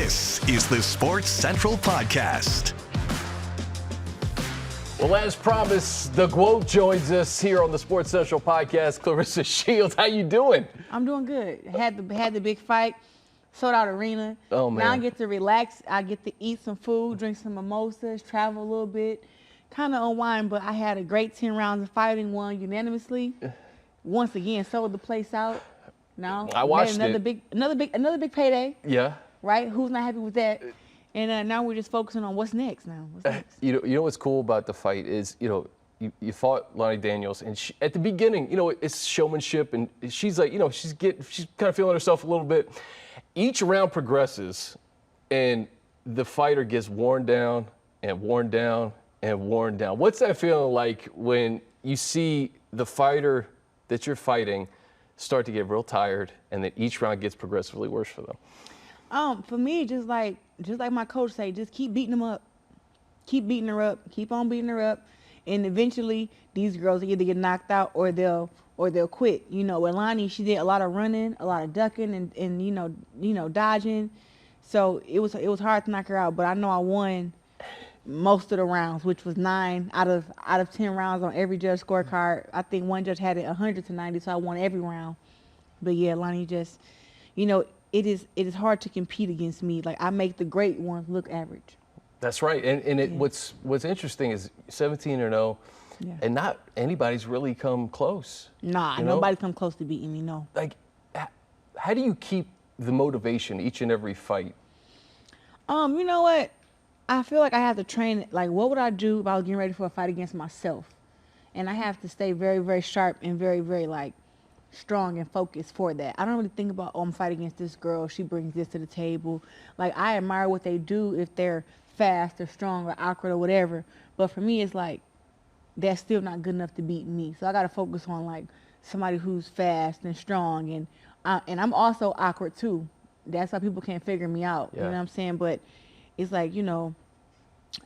This is the Sports Central Podcast. Well, as promised, the GWOAT joins us here on the Sports Central Podcast. Claressa Shields, how you doing? I'm doing good. Had the big fight, sold out arena. Oh, man. Now I get to relax. I get to eat some food, drink some mimosas, travel a little bit, kind of unwind. But I had a great 10 rounds of fighting, won unanimously. Once again, sold the place out. Now I watched another big payday. Yeah. Right? Who's not happy with that? And now we're just focusing on what's next now. What's next? You know what's cool about the fight is, you fought Lonnie Daniels, and at the beginning, it's showmanship, and she's like, she's kind of feeling herself a little bit. Each round progresses, and the fighter gets worn down and worn down and worn down. What's that feeling like when you see the fighter that you're fighting start to get real tired, and then each round gets progressively worse for them? For me, just like my coach say, just keep beating them up. Keep beating her up. Keep on beating her up. And eventually, these girls either get knocked out or they'll quit. With Lonnie, she did a lot of running, a lot of ducking, and dodging. So it was hard to knock her out. But I know I won most of the rounds, which was 9 out of 10 rounds on every judge scorecard. I think one judge had it 100 to 90, so I won every round. But yeah, Lonnie just, it is hard to compete against me. Like, I make the great ones look average. That's right. And what's interesting is 17-0, and not anybody's really come close. Nah, nobody's come close to beating me, no. Like, how do you keep the motivation each and every fight? You know what? I feel like I have to train. Like, what would I do if I was getting ready for a fight against myself? And I have to stay very, very sharp and very, very, strong and focused for that. I don't really think about, I'm fighting against this girl, she brings this to the table. Like, I admire what they do if they're fast or strong or awkward or whatever. But for me, it's like, that's still not good enough to beat me. So I got to focus on, somebody who's fast and strong. And I'm also awkward, too. That's why people can't figure me out. Yeah. You know what I'm saying? But it's like,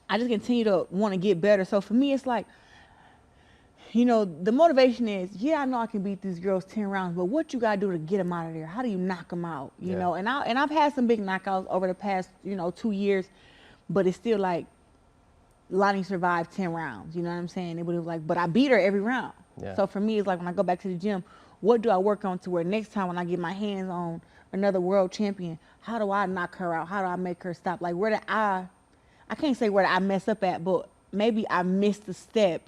I just continue to want to get better. So for me, it's like, the motivation is, I know I can beat these girls 10 rounds, but what you got to do to get them out of there? How do you knock them out? You know, and I've had some big knockouts over the past, 2 years, but it's still like Lonnie survived 10 rounds. You know what I'm saying? It was like, but I beat her every round. Yeah. So for me, it's like when I go back to the gym, what do I work on to where next time when I get my hands on another world champion, how do I knock her out? How do I make her stop? Like, where did I can't say where did I mess up at, but maybe I missed a step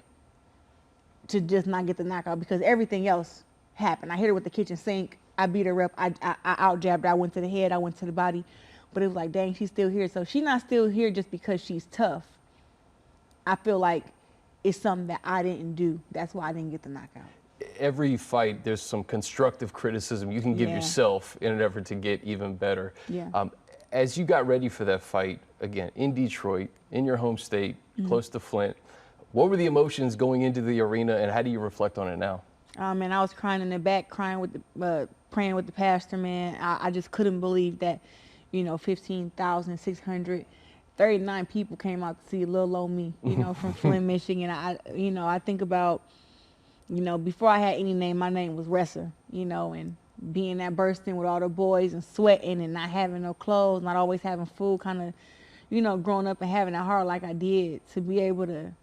to just not get the knockout because everything else happened. I hit her with the kitchen sink. I beat her up. I out-jabbed her. I went to the head. I went to the body. But it was like, dang, she's still here. So she's not still here just because she's tough. I feel like it's something that I didn't do. That's why I didn't get the knockout. Every fight, there's some constructive criticism you can give yourself in an effort to get even better. Yeah. As you got ready for that fight, again, in Detroit, in your home state, close to Flint, what were the emotions going into the arena, and how do you reflect on it now? Man, I was crying in the back, praying with the pastor, man. I just couldn't believe that, 15,639 people came out to see little old me, from Flint, Michigan. I think about, before I had any name, my name was Ressa, and being that bursting with all the boys and sweating and not having no clothes, not always having food, kind of, growing up and having it hard like I did, to be able to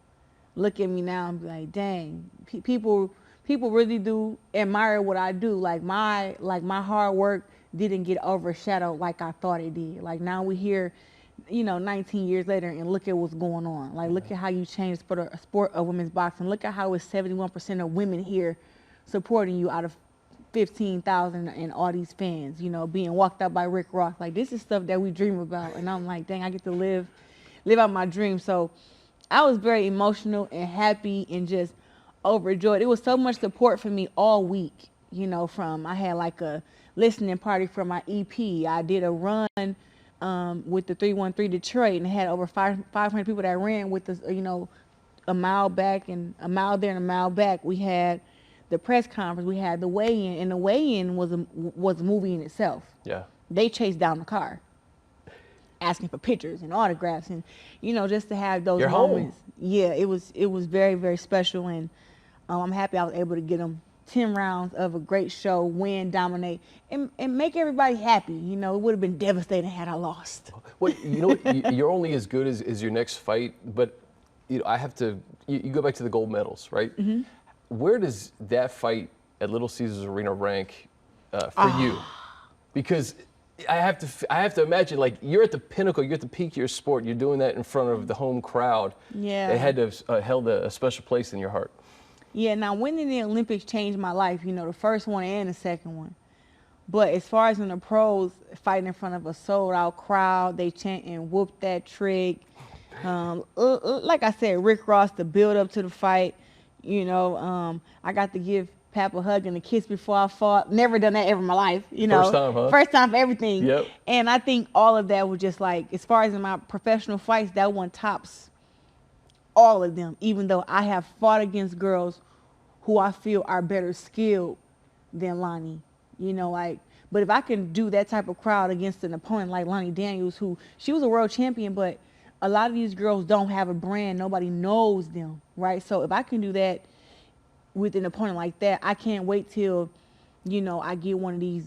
look at me now and be like, dang, people really do admire what I do. Like my hard work didn't get overshadowed like I thought it did. Like now we here, 19 years later, and look at what's going on. Like look at how you changed the sport of women's boxing. Look at how it's 71% of women here supporting you out of 15,000 and all these fans, being walked out by Rick Ross. Like this is stuff that we dream about. And I'm like, dang, I get to live out my dream. So I was very emotional and happy and just overjoyed. It was so much support for me all week, I had like a listening party for my EP. I did a run with the 313 Detroit and had over 500 people that ran with us, a mile back and a mile there and a mile back. We had the press conference, we had the weigh-in, and the weigh-in was a movie in itself. Yeah. They chased down the car, asking for pictures and autographs, and just to have those moments. Yeah, it was very, very special, and I'm happy I was able to get them 10 rounds of a great show, win, dominate, and make everybody happy. You know, it would have been devastating had I lost. Well, you know what? You're only as good as your next fight, but you know, I have to. You go back to the gold medals, right? Mm-hmm. Where does that fight at Little Caesars Arena rank for you? Because I have to imagine, like, you're at the pinnacle, you're at the peak of your sport, you're doing that in front of the home crowd. Yeah. It had to have held a special place in your heart. Yeah, now winning the Olympics changed my life, you know, the first one and the second one. But as far as in the pros, fighting in front of a sold-out crowd, they chant and whoop that trick. Like I said, Rick Ross, the build-up to the fight, you know, I got to give Pap a hug and a kiss before I fought. Never done that ever in my life, you know. First time, huh? First time for everything. Yep. And I think all of that was just like, as far as in my professional fights, that one tops all of them, even though I have fought against girls who I feel are better skilled than Lonnie, you know, like, but if I can do that type of crowd against an opponent like Lonnie Daniels, who, she was a world champion, but a lot of these girls don't have a brand, nobody knows them, right? So if I can do that with an opponent like that, I can't wait till, you know, I get one of these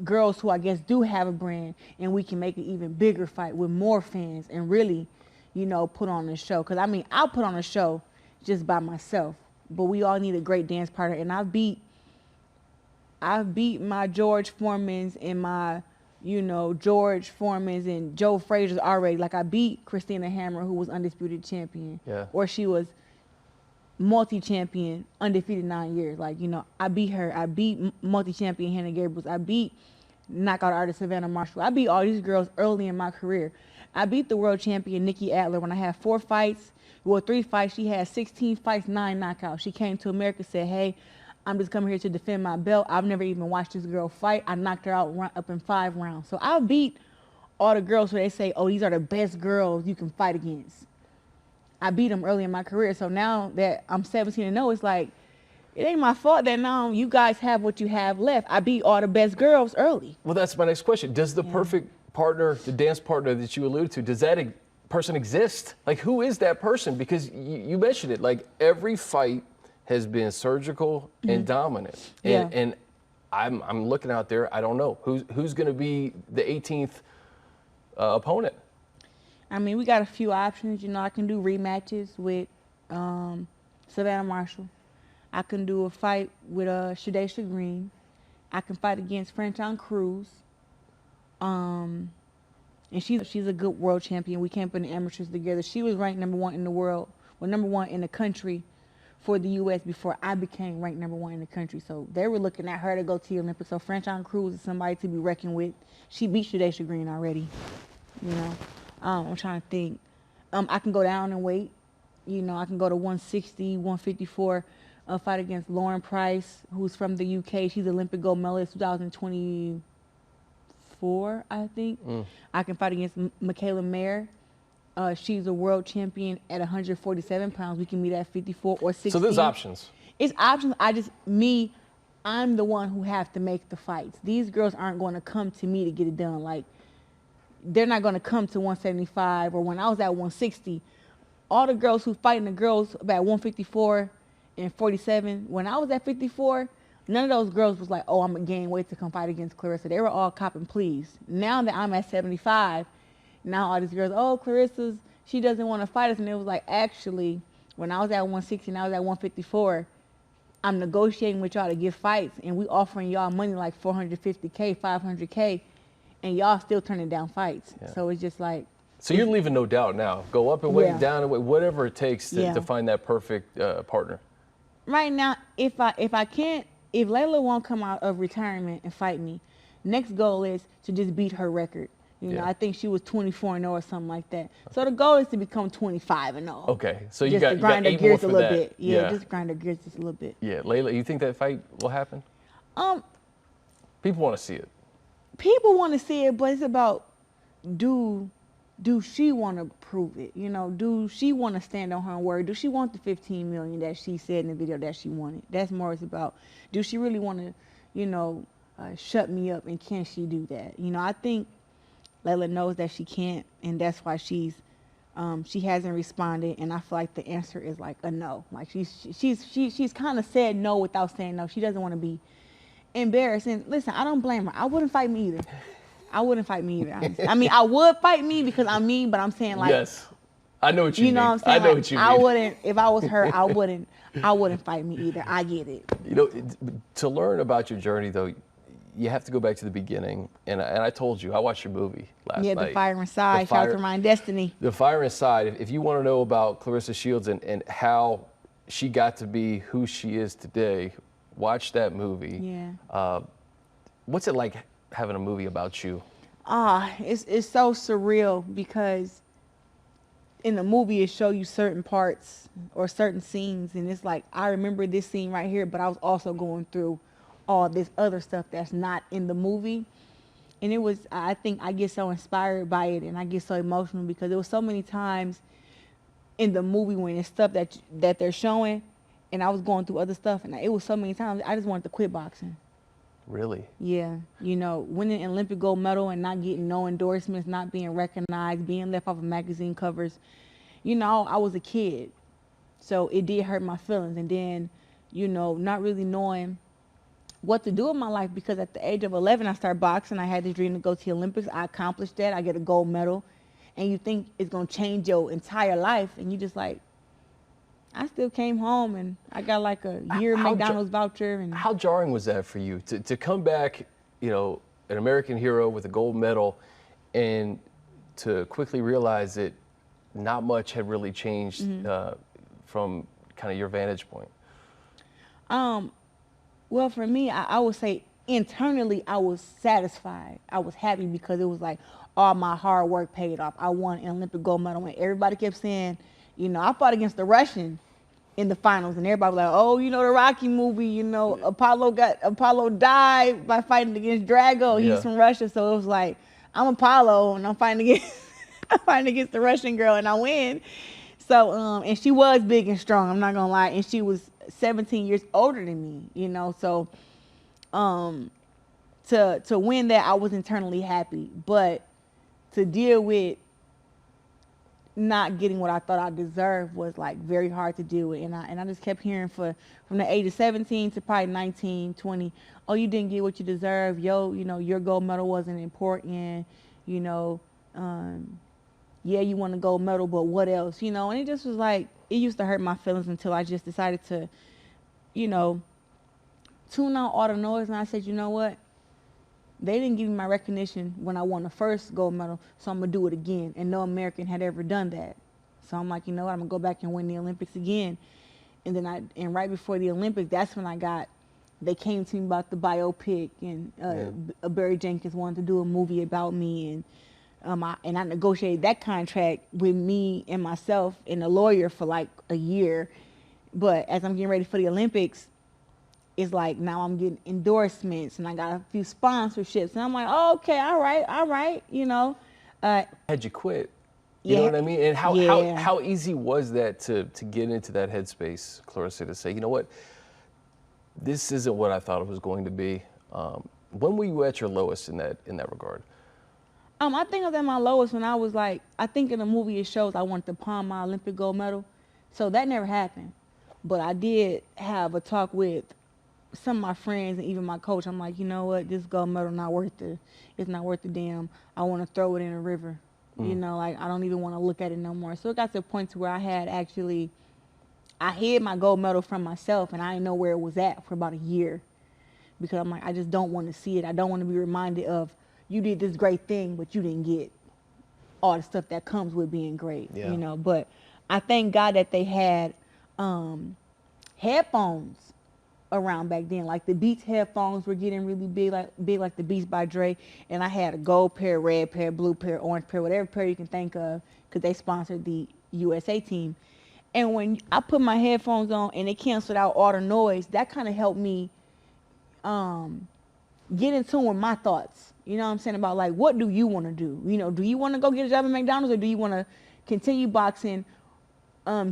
girls who I guess do have a brand, and we can make an even bigger fight with more fans and really, you know, put on a show. Because, I mean, I'll put on a show just by myself, but we all need a great dance partner. And I've beat my George Foremans and my, you know, George Foremans and Joe Frazier's already. Like, I beat Christina Hammer, who was undisputed champion. Yeah. Or she was multi-champion, undefeated 9 years. Like, you know, I beat her. I beat multi-champion Hannah Gabriels. I beat knockout artist Savannah Marshall. I beat all these girls early in my career. I beat the world champion Nikki Adler when I had 4 fights. Well, 3 fights. She had 16 fights, 9 knockouts. She came to America, said, hey, I'm just coming here to defend my belt. I've never even watched this girl fight. I knocked her out up in 5 rounds. So I beat all the girls who they say, oh, these are the best girls you can fight against. I beat them early in my career. So now that I'm 17-0, it's like, it ain't my fault that now you guys have what you have left. I beat all the best girls early. Well, that's my next question. Does the perfect partner, the dance partner that you alluded to, does that person exist? Like, who is that person? Because you mentioned it, like, every fight has been surgical and dominant. And I'm looking out there, I don't know. Who's going to be the 18th opponent? I mean, we got a few options. You know, I can do rematches with Savannah Marshall. I can do a fight with Shadesha Green. I can fight against Franchon Cruz. And she's a good world champion. We came from the amateurs together. She was ranked #1 in the world, well, #1 in the country for the U.S. before I became ranked #1 in the country. So they were looking at her to go to the Olympics. So Franchon Cruz is somebody to be reckoned with. She beat Shadesha Green already, you know. I'm trying to think. I can go down and weight. You know, I can go to 160, 154, fight against Lauren Price, who's from the UK. She's Olympic Gold Medalist 2024, I think. I can fight against Michaela Mayer. She's a world champion at 147 pounds. We can meet at 54 or 60. So there's options. It's options. I'm the one who have to make the fights. These girls aren't going to come to me to get it done. Like, they're not going to come to 175, or when I was at 160, all the girls who fighting the girls about 154 and 47, when I was at 54, none of those girls was like, oh, I'm going to gain weight to come fight against Claressa. They were all copping pleas. Now that I'm at 75, now all these girls, oh, Claressa's, she doesn't want to fight us. And it was like, actually, when I was at 160 and I was at 154, I'm negotiating with y'all to get fights, and we offering y'all money like $450K, $500K, and y'all still turning down fights. Yeah. So it's just like. So you're leaving no doubt now. Go up and weight, down and weight, whatever it takes to find that perfect partner. Right now, if Laila won't come out of retirement and fight me, next goal is to just beat her record. You know, I think she was 24-0 or something like that. So the goal is to become 25-0. Okay, so you got grind her gears a little bit. Yeah, just grind her gears just a little bit. Yeah, Laila, you think that fight will happen? People want to see it. People want to see it, but it's about do she want to prove it? You know, do she want to stand on her word? Do she want the $15 million that she said in the video that she wanted? That's more it's about. Do she really want to, you know, shut me up, and can she do that? You know, I think Laila knows that she can't, and that's why she's She hasn't responded, and I feel like the answer is like a no. Like she's kind of said no without saying no. She doesn't want to be embarrassed. And listen, I don't blame her. I wouldn't fight me either. I wouldn't fight me either. Honestly. I mean, I would fight me because I'm me, but I'm saying like, yes, I know what you mean. know what I'm saying? I know like, what you mean. I wouldn't, if I was her, I wouldn't fight me either. I get it. You know, to learn about your journey though, you have to go back to the beginning. And I told you, I watched your movie last night. Yeah, The Fire Inside, Shout Out to Ryan Destiny. The Fire Inside. If you want to know about Claressa Shields and how she got to be who she is today, watch that movie. Yeah. What's it like having a movie about you? It's so surreal because in the movie it show you certain parts or certain scenes, and it's like I remember this scene right here, but I was also going through all this other stuff that's not in the movie. And it was, I think I get so inspired by it and I get so emotional because there was so many times in the movie when it's stuff that they're showing and I was going through other stuff, and it was so many times I just wanted to quit boxing. Really? Yeah, you know, winning an Olympic gold medal and not getting no endorsements, not being recognized, being left off of magazine covers. You know, I was a kid, so it did hurt my feelings. And then, you know, not really knowing what to do in my life because at the age of 11, I started boxing. I had this dream to go to the Olympics. I accomplished that. I get a gold medal. And you think it's going to change your entire life. And you just like, I still came home and I got like a year McDonald's voucher. And how jarring was that for you to come back, you know, an American hero with a gold medal, and to quickly realize that not much had really changed from kind of your vantage point? Well, for me, I would say internally I was satisfied. I was happy because it was like all my hard work paid off. I won an Olympic gold medal, and everybody kept saying, you know, I fought against the Russian in the finals, and everybody was like, oh, you know, the Rocky movie, you know, Apollo died by fighting against Drago. He's from Russia. So it was like, I'm Apollo and I'm fighting against the Russian girl and I win. So, and she was big and strong, I'm not gonna lie. And she was 17 years older than me, you know, so to win that, I was internally happy. But to deal with not getting what I thought I deserved was like very hard to deal with. And I just kept hearing from the age of 17 to probably 19, 20, oh, you didn't get what you deserve. You know, your gold medal wasn't important. You know, yeah, you won a gold medal, but what else? You know, and it just was like, it used to hurt my feelings until I just decided to, you know, tune out all the noise. And I said, you know what? They didn't give me my recognition when I won the first gold medal, so I'm going to do it again. And no American had ever done that. So I'm like, you know what? I'm going to go back and win the Olympics again. And then right before the Olympics, that's when they came to me about the biopic, and Barry Jenkins wanted to do a movie about me. And I negotiated that contract with me and myself and a lawyer for like a year. But as I'm getting ready for the Olympics, it's like now I'm getting endorsements and I got a few sponsorships. And I'm like, oh, okay, all right, you know. Had you quit? You know what I mean? And how easy was that to get into that headspace, Claressa, to say, you know what, this isn't what I thought it was going to be. When were you at your lowest in that regard? I think I was at my lowest when I was like, I think in the movie it shows I wanted to pawn my Olympic gold medal. So that never happened. But I did have a talk with some of my friends and even my coach. I'm like, you know what, this gold medal it's not worth the damn. I want to throw it in a river. You know, like I don't even want to look at it no more. So it got to a point to where I hid my gold medal from myself, and I didn't know where it was at for about a year, because I'm like, I just don't want to see it. I don't want to be reminded of, you did this great thing, but you didn't get all the stuff that comes with being great, you know. But I thank God that they had headphones around back then. Like the Beats headphones were getting really big like the Beats by Dre. And I had a gold pair, red pair, blue pair, orange pair, whatever pair you can think of, because they sponsored the USA team. And when I put my headphones on and it canceled out all the noise, that kind of helped me get in tune with my thoughts. You know what I'm saying? About like, what do you want to do? You know, do you want to go get a job at McDonald's, or do you want to continue boxing,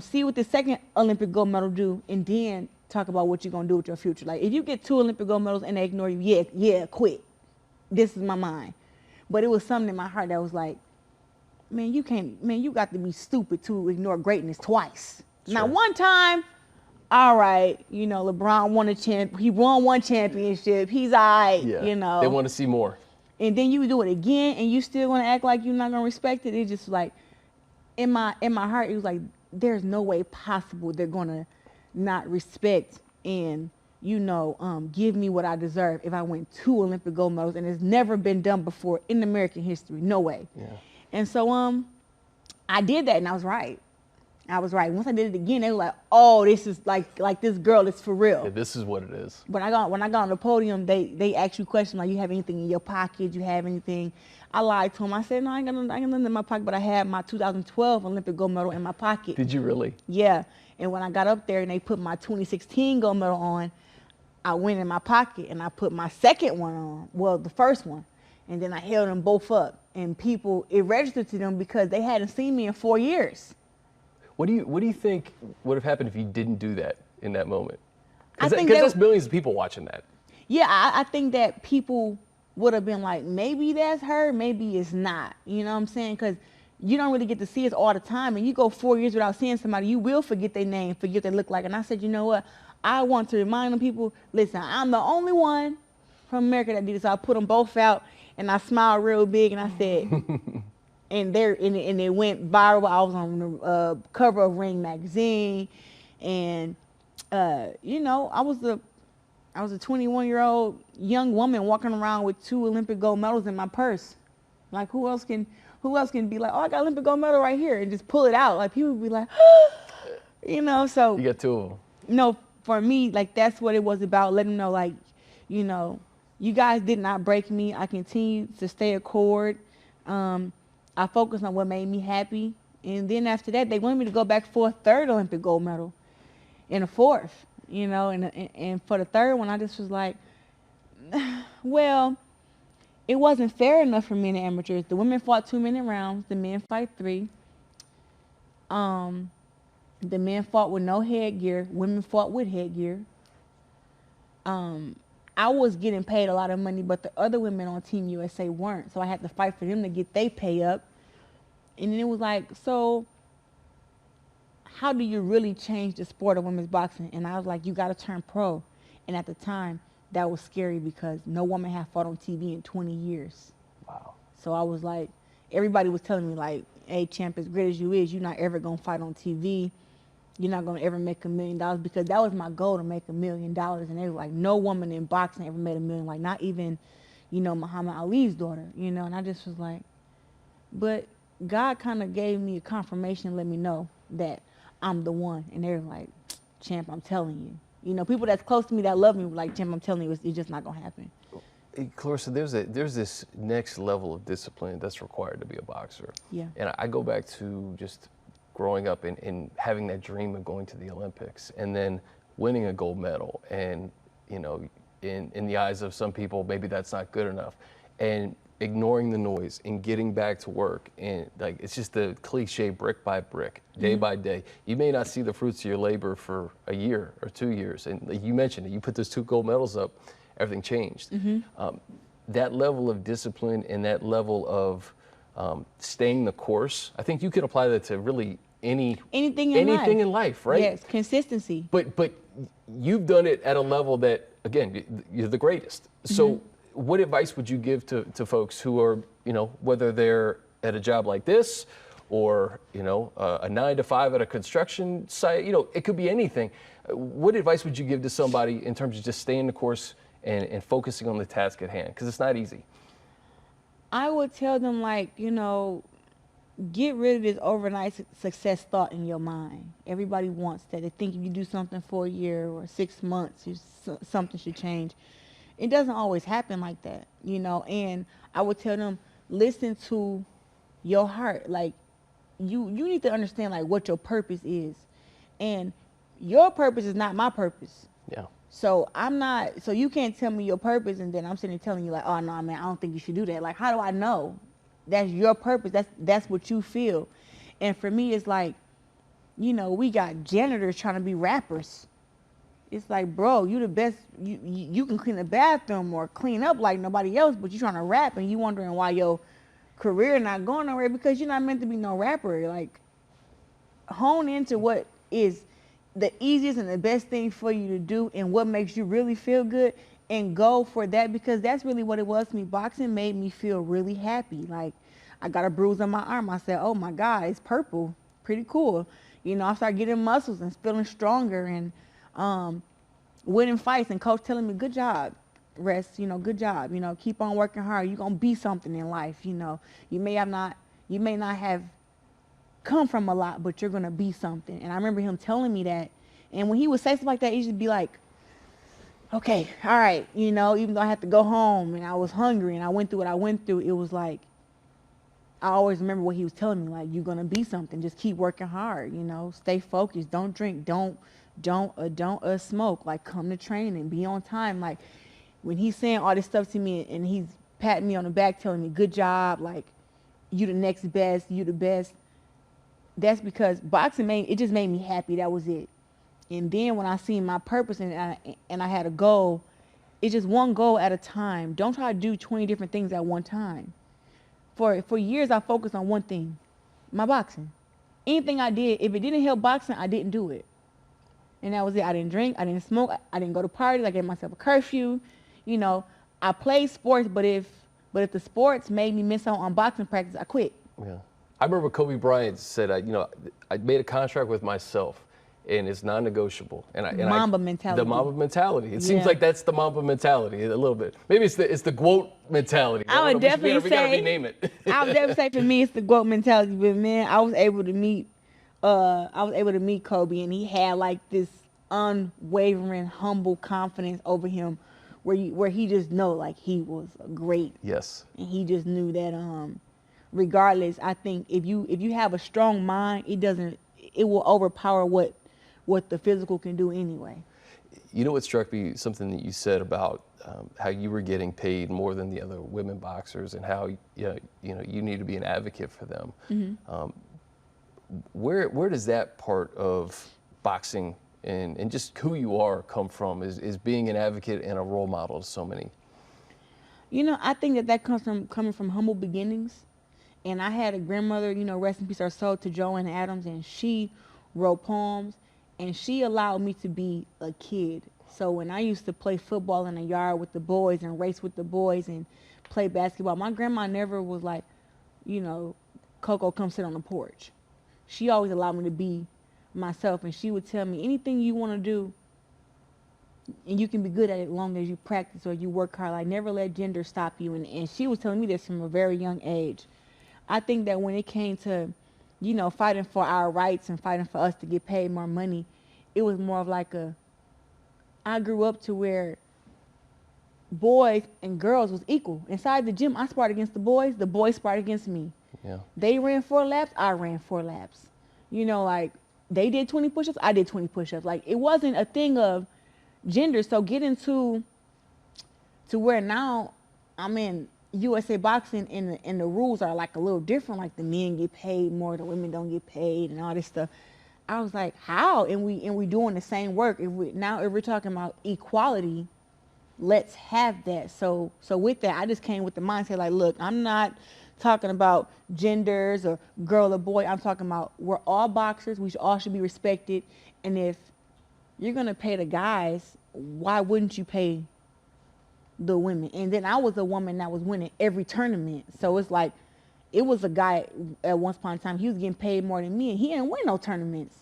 see what the second Olympic gold medal do, and then talk about what you're going to do with your future? Like, if you get 2 Olympic gold medals and they ignore you, yeah, quit. This is my mind. But it was something in my heart that was like, man, you got to be stupid to ignore greatness twice. Sure. Now, one time, all right, you know, LeBron won he won one championship. He's all right, Yeah. you know. They want to see more. And then you do it again, and you still want to act like you're not gonna respect it. It's just like, in my heart, it was like, there's no way possible they're gonna not respect and, you know, give me what I deserve if I win 2 Olympic gold medals, and it's never been done before in American history. No way. Yeah. And so I did that, and I was right. I was right. Once I did it again, they were like, "Oh, this is like this girl is for real." Yeah, this is what it is. When I got on the podium, they asked you questions like, "You have anything in your pocket? You have anything?" I lied to them. I said, "No, I ain't got nothing in my pocket, but I had my 2012 Olympic gold medal in my pocket." Did you really? Yeah. And when I got up there and they put my 2016 gold medal on, I went in my pocket and I put my second one on. Well, the first one, and then I held them both up. And people, it registered to them because they hadn't seen me in 4 years. What do you think would have happened if you didn't do that in that moment? I Because think there's millions of people watching that. Yeah, I think that people would have been like, maybe that's her, maybe it's not. You know what I'm saying? Because you don't really get to see us all the time. And you go 4 years without seeing somebody, you will forget their name, forget what they look like. And I said, you know what? I want to remind them people, listen, I'm the only one from America that did this. So I put them both out, and I smiled real big, and I said, and it went viral. I was on the cover of Ring magazine, and you know, I was a 21-year-old young woman walking around with 2 Olympic gold medals in my purse. Like, who else can be like, oh, I got an Olympic gold medal right here, and just pull it out? Like, people would be like, you know. So You got 2 of them. no, for me, like, that's what it was about. Letting them know, like, you know, you guys did not break me. I continued to stay a cord. I focused on what made me happy. And then after that, they wanted me to go back for a 3rd Olympic gold medal and a 4th, you know. And for the 3rd one, I just was like, well, it wasn't fair enough for men and amateurs. The women fought 2-minute rounds. The men fight 3. The men fought with no headgear. Women fought with headgear. I was getting paid a lot of money, but the other women on Team USA weren't. So I had to fight for them to get their pay up. And then it was like, so how do you really change the sport of women's boxing? And I was like, you got to turn pro. And at the time, that was scary because no woman had fought on TV in 20 years. Wow. So I was like, everybody was telling me, like, hey, champ, as great as you is, you're not ever going to fight on TV. You're not going to ever make $1 million, because that was my goal, to make $1 million. And they were like, no woman in boxing ever made $1 million, like, not even, you know, Muhammad Ali's daughter, you know. And I just was like, but God kind of gave me a confirmation and let me know that I'm the one. And they were like, champ, I'm telling you. You know, people that's close to me that love me were like, champ, I'm telling you, it's just not going to happen. Hey, Claressa, there's this next level of discipline that's required to be a boxer. Yeah. And I go back to just growing up and having that dream of going to the Olympics and then winning a gold medal. And, you know, in the eyes of some people, maybe that's not good enough. And ignoring the noise and getting back to work. And, like, it's just the cliche, brick by brick, day by day. You may not see the fruits of your labor for a year or 2 years. And like you mentioned it, you put those 2 gold medals up, everything changed. That level of discipline and that level of staying the course, I think you can apply that to really anything in life, right? Yes, consistency. But you've done it at a level that, again, you're the greatest. So what advice would you give to folks who are, you know, whether they're at a job like this or, you know, a 9 to 5 at a construction site, you know, it could be anything. What advice would you give to somebody in terms of just staying the course and focusing on the task at hand? Because it's not easy. I would tell them, like, you know, get rid of this overnight success thought in your mind. Everybody wants that. They think if you do something for a year or 6 months, something should change. It doesn't always happen like that, you know. And I would tell them, listen to your heart. Like, you need to understand, like, what your purpose is. And your purpose is not my purpose. Yeah. So so you can't tell me your purpose and then I'm sitting there telling you, like, oh, no, man, I don't think you should do that. Like, how do I know? That's your purpose. That's what you feel. And for me, it's like, you know, we got janitors trying to be rappers. It's like, bro, you the best. You can clean the bathroom or clean up like nobody else, but you're trying to rap and you wondering why your career not going nowhere because you're not meant to be no rapper. Like, hone into what is the easiest and the best thing for you to do and what makes you really feel good and go for that, because that's really what it was to me. Boxing made me feel really happy. Like, I got a bruise on my arm. I said, oh my God, it's purple. Pretty cool. You know, I started getting muscles and feeling stronger and winning fights, and coach telling me, good job, rest, you know, good job, you know, keep on working hard. You're going to be something in life, you know. You may not have come from a lot, but you're going to be something. And I remember him telling me that. And when he would say something like that, he should be like, okay, all right, you know, even though I had to go home and I was hungry and I went through what I went through, it was like, I always remember what he was telling me, like, you're going to be something. Just keep working hard, you know, stay focused. Don't drink. Don't smoke. Like, come to training, be on time. Like, when he's saying all this stuff to me and he's patting me on the back, telling me, good job, like, you the next best, you the best. That's because boxing it just made me happy. That was it. And then when I seen my purpose and I had a goal, it's just one goal at a time. Don't try to do 20 different things at one time. For years, I focused on one thing, my boxing. Anything I did, if it didn't help boxing, I didn't do it. And that was it. I didn't drink, I didn't smoke, I didn't go to parties, I gave myself a curfew. You know, I played sports, but if the sports made me miss out on boxing practice, I quit. Yeah. I remember Kobe Bryant said, I made a contract with myself, and it's non-negotiable. Mamba mentality. The Mamba mentality. It seems like that's the Mamba mentality a little bit. Maybe it's the GWOAT mentality. I would definitely say. We gotta rename it. I would definitely say for me it's the GWOAT mentality. But man, I was able to meet Kobe, and he had like this unwavering, humble confidence over him, where he just know like he was great. Yes. And he just knew that regardless, I think if you have a strong mind, it will overpower what the physical can do anyway. You know what struck me, something that you said about how you were getting paid more than the other women boxers, and how you need to be an advocate for them. Mm-hmm. Where does that part of boxing and just who you are come from, is being an advocate and a role model to so many? You know, I think that comes from coming from humble beginnings. And I had a grandmother, you know, rest in peace her soul, to Joanne Adams, and she wrote poems, and she allowed me to be a kid. So when I used to play football in the yard with the boys and race with the boys and play basketball, my grandma never was like, you know, Coco, come sit on the porch. She always allowed me to be myself, and she would tell me, anything you want to do, and you can be good at it as long as you practice or you work hard. Like, never let gender stop you. And she was telling me this from a very young age. I think that when it came to, you know, fighting for our rights and fighting for us to get paid more money, it was more of like I grew up to where boys and girls was equal. Inside the gym, I sparred against the boys sparred against me. Yeah. They ran 4 laps, I ran 4 laps. You know, like, they did 20 push-ups, I did 20 push-ups. Like, it wasn't a thing of gender. So getting to where now I'm in USA boxing, and the rules are like a little different. Like, the men get paid more, the women don't get paid, and all this stuff. I was like, how? And we doing the same work. If we're talking about equality, let's have that. So with that, I just came with the mindset like, look, I'm not talking about genders or girl or boy. I'm talking about we're all boxers. We all should be respected. And if you're gonna pay the guys, why wouldn't you pay the women? And then I was a woman that was winning every tournament. So it's like, it was a guy at once upon a time, he was getting paid more than me, and he didn't win no tournaments.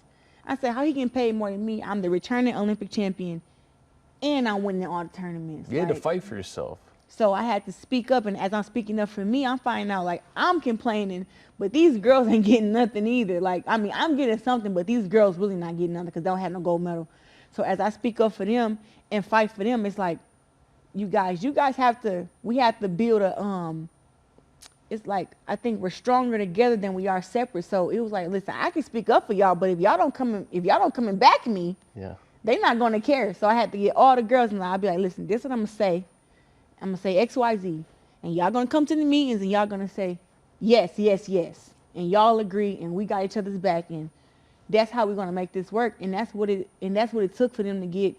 I said, how he getting paid more than me? I'm the returning Olympic champion, and I'm winning all the tournaments. You had to fight for yourself. So I had to speak up, and as I'm speaking up for me, I'm finding out, like, I'm complaining, but these girls ain't getting nothing either. Like, I mean, I'm getting something, but these girls really not getting nothing because they don't have no gold medal. So as I speak up for them and fight for them, it's like, you guys we have to build a, it's like, I think we're stronger together than we are separate. So it was like, listen, I can speak up for y'all, but if y'all don't come and back me, yeah, they not going to care. So I had to get all the girls, and I'll be like, listen, this is what I'm going to say. I'm going to say X, Y, Z. And y'all going to come to the meetings, and y'all going to say, yes, yes, yes. And y'all agree, and we got each other's back. And that's how we're going to make this work. And that's what it took for them to get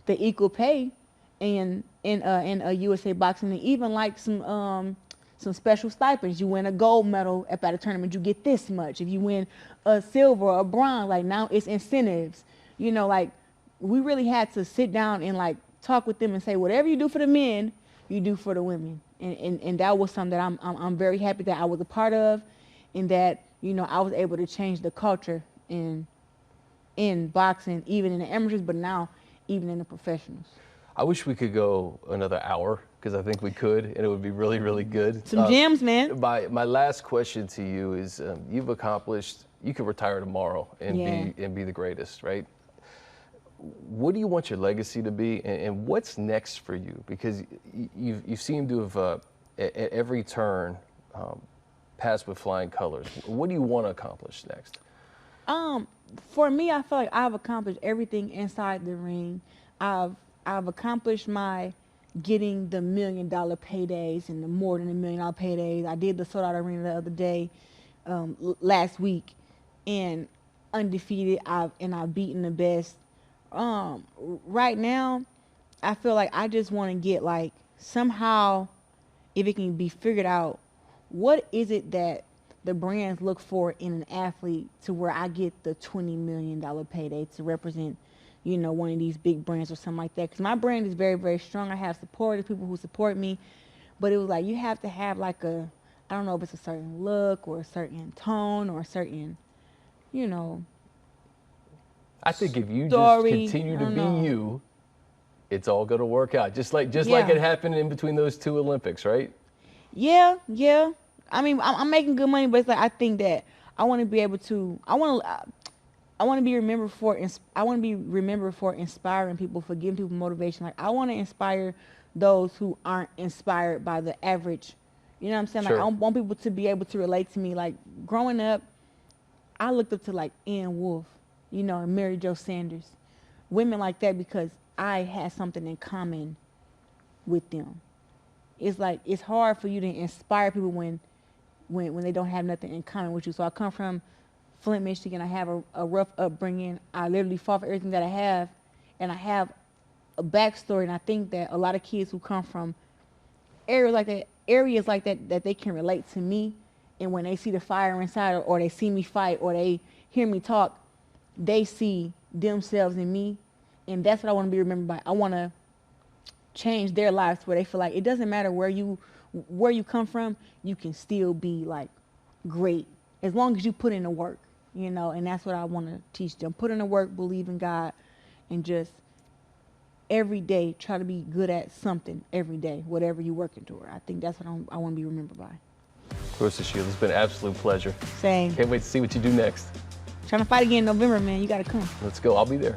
the equal pay in USA boxing. And even like some some special stipends. You win a gold medal at a tournament, you get this much. If you win a silver or a bronze, like now it's incentives. You know, like we really had to sit down and like talk with them and say, whatever you do for the men, you do for the women. And that was something that I'm very happy that I was a part of, and that, you know, I was able to change the culture in boxing, even in the amateurs, but now even in the professionals. I wish we could go another hour, because I think we could, and it would be really, really good. Some gems, man. My last question to you is, you've accomplished, you could retire tomorrow and be the greatest, right? What do you want your legacy to be, and what's next for you? Because you seem to have, at every turn, passed with flying colors. What do you want to accomplish next? For me, I feel like I've accomplished everything inside the ring. I've accomplished my getting the $1 million paydays and the more than $1 million paydays. I did the sold out arena the other day, last week, and undefeated. I've beaten the best. Right now, I feel like I just want to get, like, somehow, if it can be figured out, what is it that the brands look for in an athlete to where I get the $20 million payday to represent, you know, one of these big brands or something like that. Because my brand is very, very strong. I have supporters, people who support me. But it was like, you have to have like I don't know if it's a certain look or a certain tone or a certain, you know, I think if you story, just continue to be you, it's all going to work out. Just like it happened in between those two Olympics, right? Yeah. I mean, I'm making good money, but it's like, I think that I want to be able to, I want to be remembered for inspiring people, for giving people motivation. Like, I want to inspire those who aren't inspired by the average. You know what I'm saying? Sure. Like, I want people to be able to relate to me. Like, growing up, I looked up to like Ann Wolfe, you know, and Mary Jo Sanders, women like that, because I had something in common with them. It's like, it's hard for you to inspire people when they don't have nothing in common with you. So I come from Flint, Michigan. I have a rough upbringing. I literally fought for everything that I have, and I have a backstory. And I think that a lot of kids who come from areas like that they can relate to me. And when they see the fire inside, or they see me fight, or they hear me talk, they see themselves in me. And that's what I want to be remembered by. I want to change their lives where they feel like it doesn't matter where you come from, you can still be like great as long as you put in the work, you know. And that's what I want to teach them. Put in the work, believe in God, and just every day try to be good at something every day, whatever you're working toward. I think that's what I want to be remembered by. Claressa Shields, it's been an absolute pleasure. Same. Can't wait to see what you do next. Trying to fight again in November, man. You got to come. Let's go. I'll be there.